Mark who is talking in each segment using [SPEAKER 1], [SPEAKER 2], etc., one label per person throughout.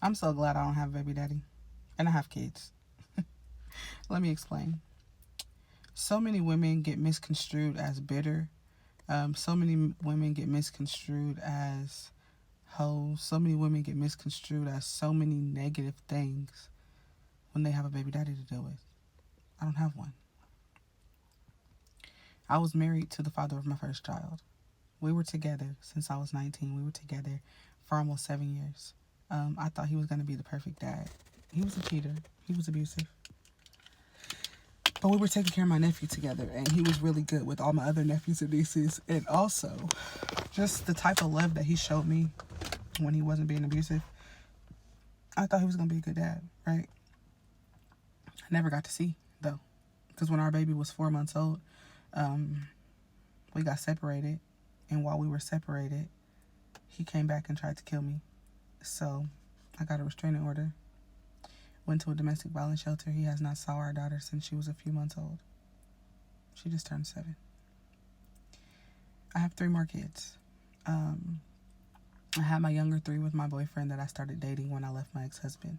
[SPEAKER 1] I'm so glad I don't have a baby daddy. And I have kids. Let me explain. So many women get misconstrued as bitter. So many women get misconstrued as hoes. So many women get misconstrued as so many negative things when they have a baby daddy to deal with. I don't have one. I was married to the father of my first child. We were together since I was 19. We were together for almost 7 years. I thought he was going to be the perfect dad. He was a cheater. He was abusive. But we were taking care of my nephew together, and he was really good with all my other nephews and nieces. And also, just the type of love that he showed me when he wasn't being abusive, I thought he was going to be a good dad, right? I never got to see, though. Because when our baby was 4 months old, um, we got separated. And while we were separated, he came back and tried to kill me. So I got a restraining order. Went to a domestic violence shelter. He has not saw our daughter since she was a few months old. She just turned 7. I have 3 more kids. I had my younger 3 with my boyfriend that I started dating when I left my ex-husband.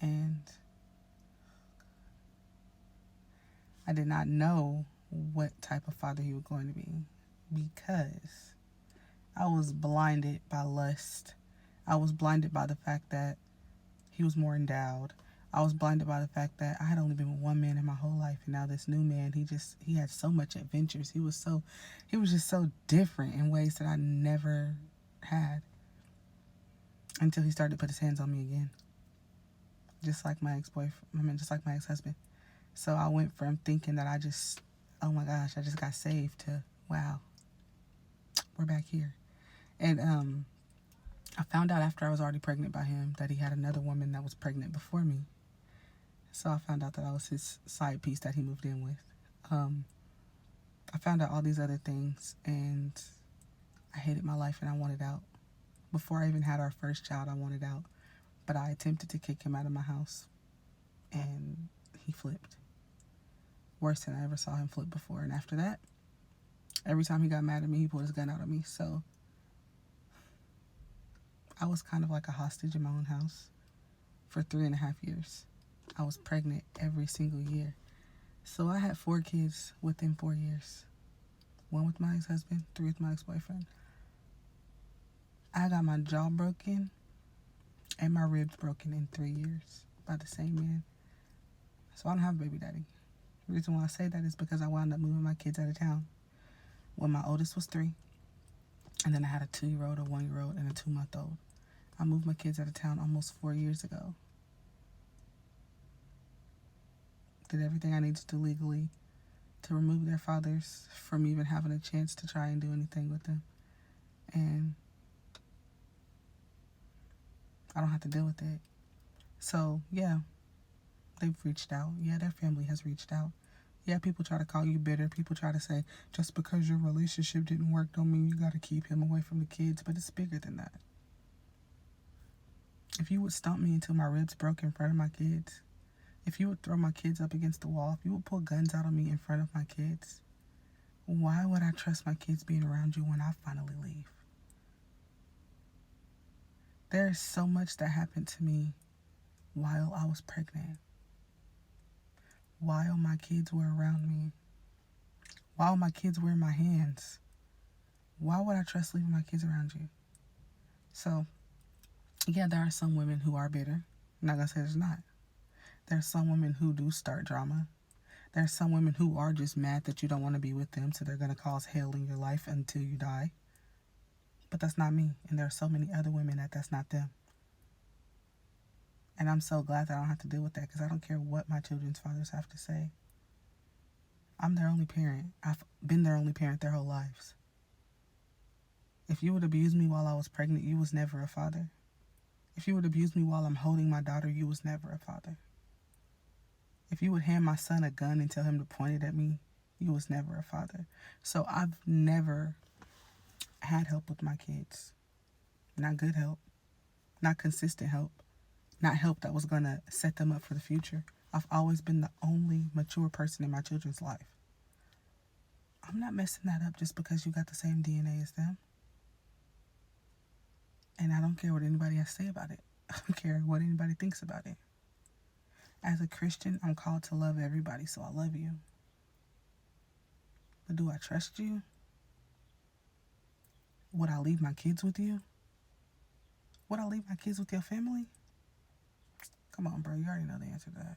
[SPEAKER 1] And I did not know what type of father he was going to be because I was blinded by lust. I was blinded by the fact that he was more endowed. I was blinded by the fact that I had only been with one man in my whole life, and now this new man, he had so much adventures. He was just so different in ways that I never had until he started to put his hands on me again. Just like my just like my ex-husband. So I went from thinking that oh my gosh, I just got saved to, wow, we're back here. And I found out after I was already pregnant by him that he had another woman that was pregnant before me. So I found out that I was his side piece that he moved in with. I found out all these other things, and I hated my life and I wanted out. Before I even had our first child, I wanted out. But I attempted to kick him out of my house, and he flipped. Worse than I ever saw him flip before. And after that, every time he got mad at me, he pulled his gun out on me. So I was kind of like a hostage in my own house for 3.5 years. I was pregnant every single year. So I had 4 kids within 4 years. 1 with my ex-husband, 3 with my ex-boyfriend. I got my jaw broken and my ribs broken in 3 years by the same man. So I don't have a baby daddy. The reason why I say that is because I wound up moving my kids out of town when my oldest was 3. And then I had a 2-year-old, a 1-year-old, and a 2-month-old. I moved my kids out of town almost 4 years ago. Did everything I needed to do legally to remove their fathers from even having a chance to try and do anything with them. And I don't have to deal with it. So, yeah, they've reached out. Yeah, their family has reached out. Yeah, people try to call you bitter. People try to say, just because your relationship didn't work don't mean you got to keep him away from the kids. But it's bigger than that. If you would stomp me until my ribs broke in front of my kids, if you would throw my kids up against the wall, if you would pull guns out on me in front of my kids, why would I trust my kids being around you when I finally leave? There is so much that happened to me while I was pregnant, while my kids were around me, while my kids were in my hands. Why would I trust leaving my kids around you? So, yeah, there are some women who are bitter. I'm not going to say there's not. There are some women who do start drama. There are some women who are just mad that you don't want to be with them, so they're going to cause hell in your life until you die. But that's not me. And there are so many other women that's not them. And I'm so glad that I don't have to deal with that because I don't care what my children's fathers have to say. I'm their only parent. I've been their only parent their whole lives. If you would abuse me while I was pregnant, you was never a father. If you would abuse me while I'm holding my daughter, you was never a father. If you would hand my son a gun and tell him to point it at me, you was never a father. So I've never had help with my kids. Not good help. Not consistent help. Not help that was going to set them up for the future. I've always been the only mature person in my children's life. I'm not messing that up just because you got the same DNA as them. And I don't care what anybody has to say about it. I don't care what anybody thinks about it. As a Christian, I'm called to love everybody, so I love you. But do I trust you? Would I leave my kids with you? Would I leave my kids with your family? Come on, bro. You already know the answer to that.